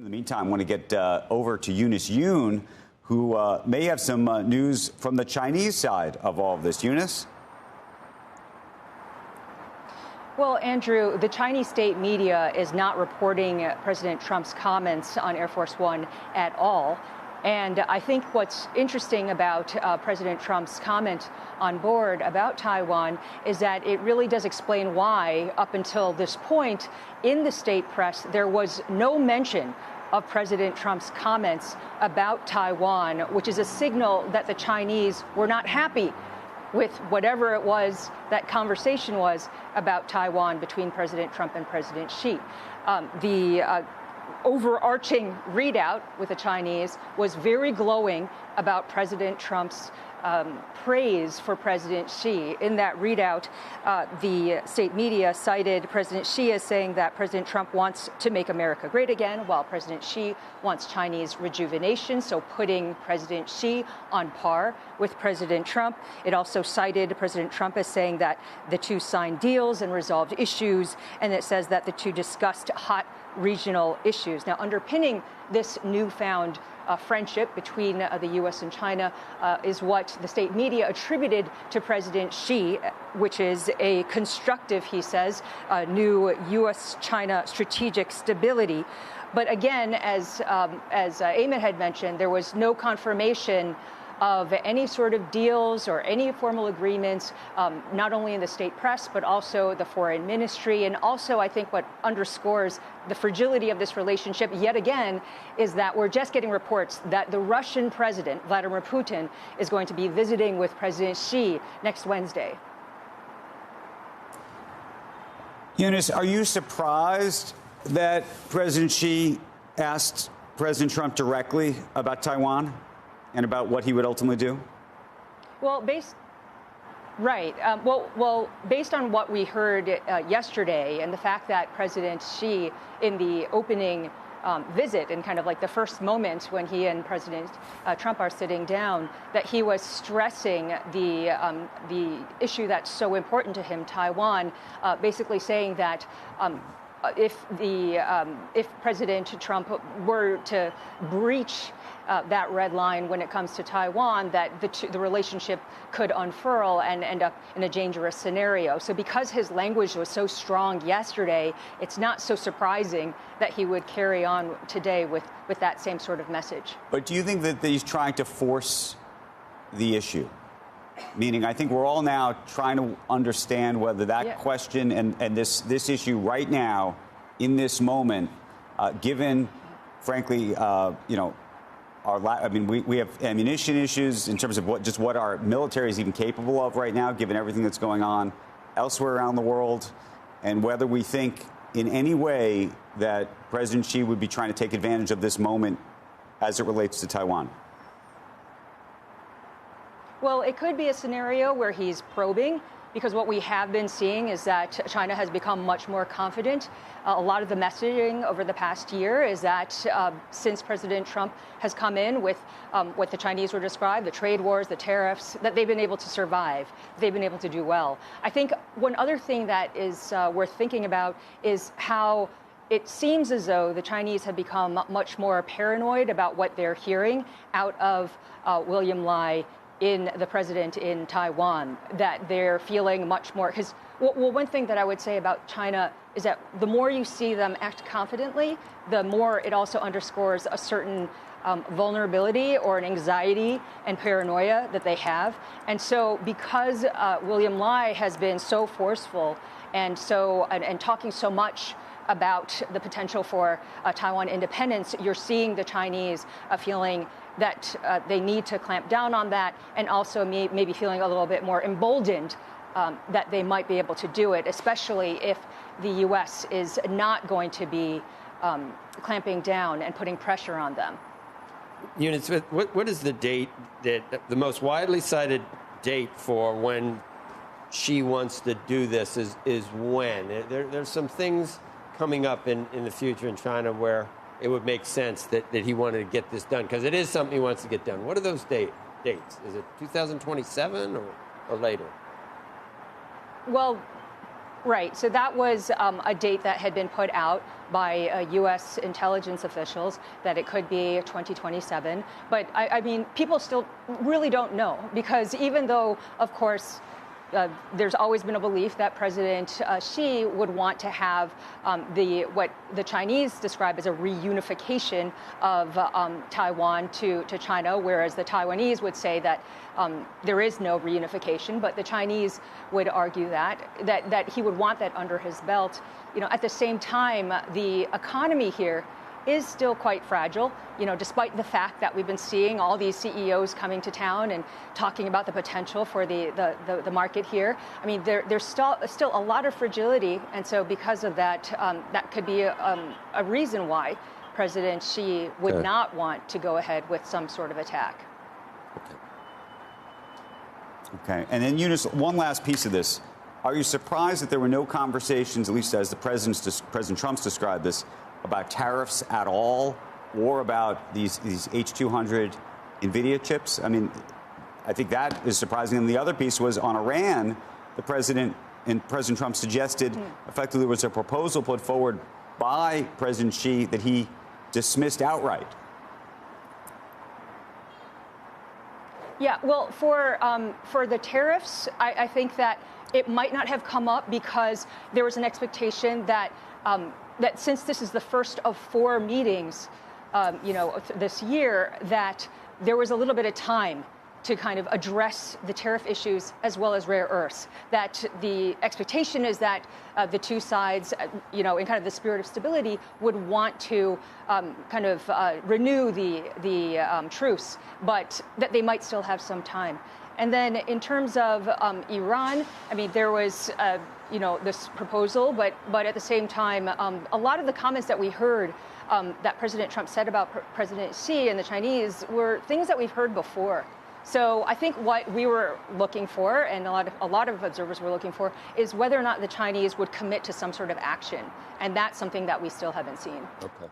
In the meantime, I want to get over to Eunice Yoon, who may have some news from the Chinese side of all of this. Eunice? Well, Andrew, the Chinese state media is not reporting President Trump's comments on Air Force One at all. And I think what's interesting about President Trump's comment on board about Taiwan is that it really does explain why, up until this point, in the state press, there was no mention of President Trump's comments about Taiwan, which is a signal that the Chinese were not happy with whatever it was that conversation was about Taiwan between President Trump and President Xi. The overarching readout with the Chinese was very glowing about President Trump's praise for President Xi. In that readout, the state media cited President Xi as saying that President Trump wants to make America great again, while President Xi wants Chinese rejuvenation, so putting President Xi on par with President Trump. It also cited President Trump as saying that the two signed deals and resolved issues, and it says that the two discussed hot regional issues. Now, underpinning this newfound friendship between the U.S. and China is what the state media attributed to President Xi, which is a constructive, he says, new U.S.-China strategic stability. But again, as Eamon had mentioned, there was no confirmation of any sort of deals or any formal agreements, not only in the state press, but also the foreign ministry. And also, I think what underscores the fragility of this relationship, yet again, is that we're just getting reports that the Russian president, Vladimir Putin, is going to be visiting with President Xi next Wednesday. Eunice, are you surprised that President Xi asked President Trump directly about Taiwan and about what he would ultimately do? Well, based on what we heard yesterday and the fact that President Xi, in the opening visit and kind of like the first moment when he and President Trump are sitting down, that he was stressing the issue that's so important to him, Taiwan, basically saying that if President Trump were to breach that red line when it comes to Taiwan, that the relationship could unfurl and end up in a dangerous scenario. So because his language was so strong yesterday, it's not so surprising that he would carry on today with that same sort of message. But do you think that he's trying to force the issue? Meaning, I think we're all now trying to understand whether that question and this issue right now, in this moment, given, frankly, we have ammunition issues in terms of what our military is even capable of right now, given everything that's going on elsewhere around the world, and whether we think in any way that President Xi would be trying to take advantage of this moment as it relates to Taiwan. Well, it could be a scenario where he's probing, because what we have been seeing is that China has become much more confident. A lot of the messaging over the past year is that since President Trump has come in with what the Chinese would describe, the trade wars, the tariffs, that they've been able to survive, they've been able to do well. I think one other thing that is worth thinking about is how it seems as though the Chinese have become much more paranoid about what they're hearing out of William Lai, in the president in Taiwan, that they're feeling much more, because one thing that I would say about China is that the more you see them act confidently, the more it also underscores a certain vulnerability or an anxiety and paranoia that they have. And so because William Lai has been so forceful and talking so much about the potential for Taiwan independence, you're seeing the Chinese feeling that they need to clamp down on that, and also maybe feeling a little bit more emboldened that they might be able to do it, especially if the U.S. is not going to be clamping down and putting pressure on them. Eunice, what is the date, that the most widely cited date for when she wants to do this is when? There's some things coming up in the future in China where it would make sense that he wanted to get this done, because it is something he wants to get done. What are those dates? Is it 2027 or later? Well, right. So that was a date that had been put out by U.S. intelligence officials that it could be 2027. But I mean, people still really don't know, because even though, of course, there's always been a belief that President Xi would want to have what the Chinese describe as a reunification of Taiwan to China, whereas the Taiwanese would say that there is no reunification, but the Chinese would argue that he would want that under his belt. You know, at the same time, the economy here is still quite fragile, you know, despite the fact that we've been seeing all these CEOs coming to town and talking about the potential for the market here. I mean, there's still a lot of fragility, and so because of that, that could be a reason why President Xi would not want to go ahead with some sort of attack. Okay, and then Eunice, one last piece of this. Are you surprised that there were no conversations, at least as President Trump's described this, about tariffs at all, or about these H200 NVIDIA chips? I mean, I think that is surprising. And the other piece was on Iran. The president and President Trump suggested effectively there was a proposal put forward by President Xi that he dismissed outright. Yeah, well, for the tariffs, I think that it might not have come up because there was an expectation that that since this is the first of 4 meetings, you know, this year, that there was a little bit of time to kind of address the tariff issues as well as rare earths. That the expectation is that the two sides, you know, in kind of the spirit of stability, would want to kind of renew the truce, but that they might still have some time. And then in terms of Iran, I mean, there was, you know, this proposal, but at the same time, a lot of the comments that we heard that President Trump said about President Xi and the Chinese were things that we've heard before. So I think what we were looking for, and a lot of observers were looking for, is whether or not the Chinese would commit to some sort of action, and that's something that we still haven't seen. Okay.